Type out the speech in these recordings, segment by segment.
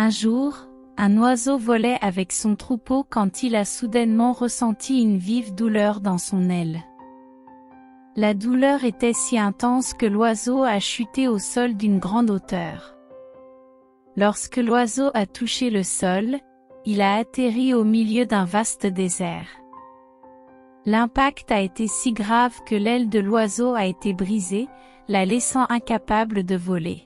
Un jour, un oiseau volait avec son troupeau quand il a soudainement ressenti une vive douleur dans son aile. La douleur était si intense que l'oiseau a chuté au sol d'une grande hauteur. Lorsque l'oiseau a touché le sol, il a atterri au milieu d'un vaste désert. L'impact a été si grave que l'aile de l'oiseau a été brisée, la laissant incapable de voler.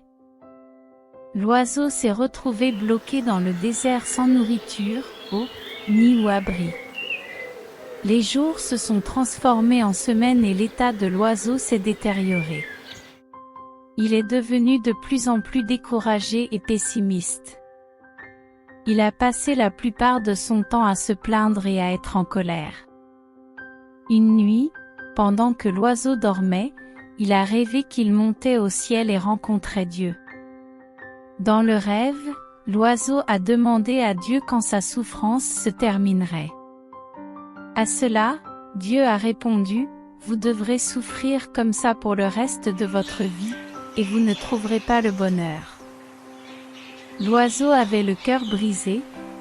L'oiseau s'est retrouvé bloqué dans le désert sans nourriture, eau, ni ou abri. Les jours se sont transformés en semaines et l'état de l'oiseau s'est détérioré. Il est devenu de plus en plus découragé et pessimiste. Il a passé la plupart de son temps à se plaindre et à être en colère. Une nuit, pendant que l'oiseau dormait, il a rêvé qu'il montait au ciel et rencontrait Dieu. Dans le rêve, l'oiseau a demandé à Dieu quand sa souffrance se terminerait. À cela, Dieu a répondu, « Vous devrez souffrir comme ça pour le reste de votre vie, et vous ne trouverez pas le bonheur. » L'oiseau avait le cœur brisé,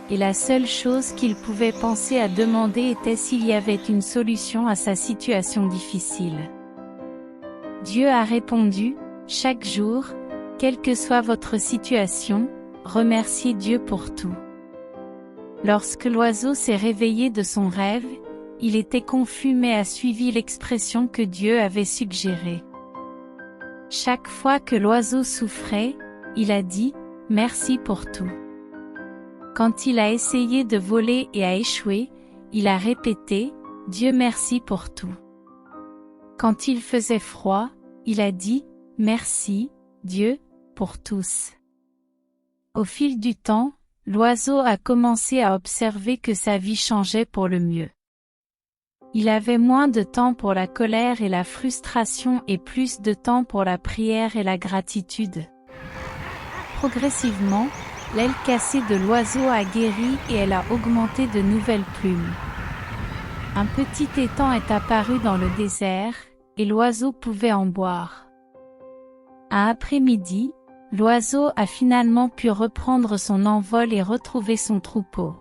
et la seule chose qu'il pouvait penser à demander était s'il y avait une solution à sa situation difficile. Dieu a répondu, « Chaque jour, quelle que soit votre situation, remerciez Dieu pour tout. » Lorsque l'oiseau s'est réveillé de son rêve, il était confus mais a suivi l'expression que Dieu avait suggérée. Chaque fois que l'oiseau souffrait, il a dit « Merci pour tout ». Quand il a essayé de voler et a échoué, il a répété « Dieu merci pour tout ». Quand il faisait froid, il a dit « Merci, Dieu, pour tous ». Au fil du temps, l'oiseau a commencé à observer que sa vie changeait pour le mieux. Il avait moins de temps pour la colère et la frustration et plus de temps pour la prière et la gratitude. Progressivement, l'aile cassée de l'oiseau a guéri et elle a augmenté de nouvelles plumes. Un petit étang est apparu dans le désert, et l'oiseau pouvait en boire. Un après-midi, l'oiseau a finalement pu reprendre son envol et retrouver son troupeau.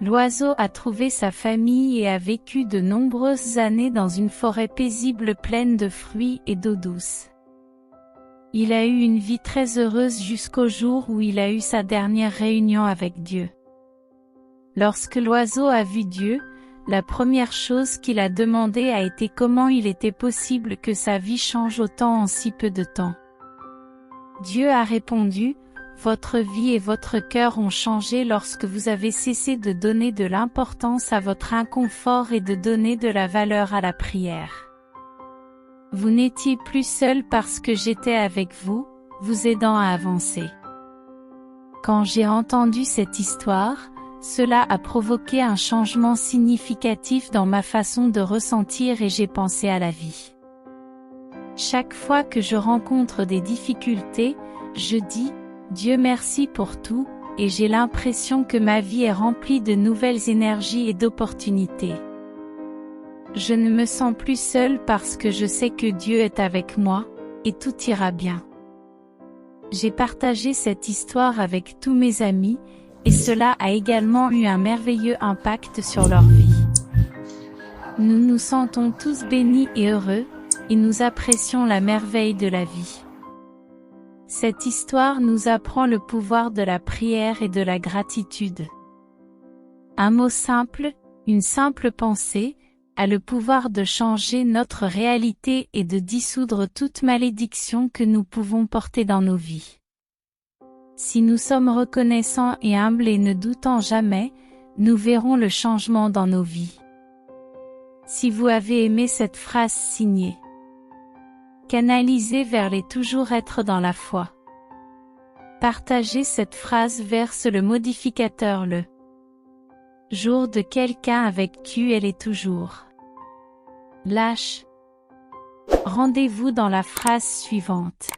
L'oiseau a trouvé sa famille et a vécu de nombreuses années dans une forêt paisible pleine de fruits et d'eau douce. Il a eu une vie très heureuse jusqu'au jour où il a eu sa dernière réunion avec Dieu. Lorsque l'oiseau a vu Dieu, la première chose qu'il a demandé a été comment il était possible que sa vie change autant en si peu de temps. Dieu a répondu, « Votre vie et votre cœur ont changé lorsque vous avez cessé de donner de l'importance à votre inconfort et de donner de la valeur à la prière. Vous n'étiez plus seul parce que j'étais avec vous, vous aidant à avancer. » Quand j'ai entendu cette histoire, cela a provoqué un changement significatif dans ma façon de ressentir et j'ai pensé à la vie. Chaque fois que je rencontre des difficultés, je dis « Dieu merci pour tout » et j'ai l'impression que ma vie est remplie de nouvelles énergies et d'opportunités. Je ne me sens plus seule parce que je sais que Dieu est avec moi, et tout ira bien. J'ai partagé cette histoire avec tous mes amis, et cela a également eu un merveilleux impact sur leur vie. Nous nous sentons tous bénis et heureux, et nous apprécions la merveille de la vie. Cette histoire nous apprend le pouvoir de la prière et de la gratitude. Un mot simple, une simple pensée, a le pouvoir de changer notre réalité et de dissoudre toute malédiction que nous pouvons porter dans nos vies. Si nous sommes reconnaissants et humbles et ne doutons jamais, nous verrons le changement dans nos vies. Si vous avez aimé cette phrase signée, canalisez vers les toujours être dans la foi. Partagez cette phrase verse le modificateur le jour de quelqu'un avec qui elle est toujours. Lâche. Rendez-vous dans la phrase suivante.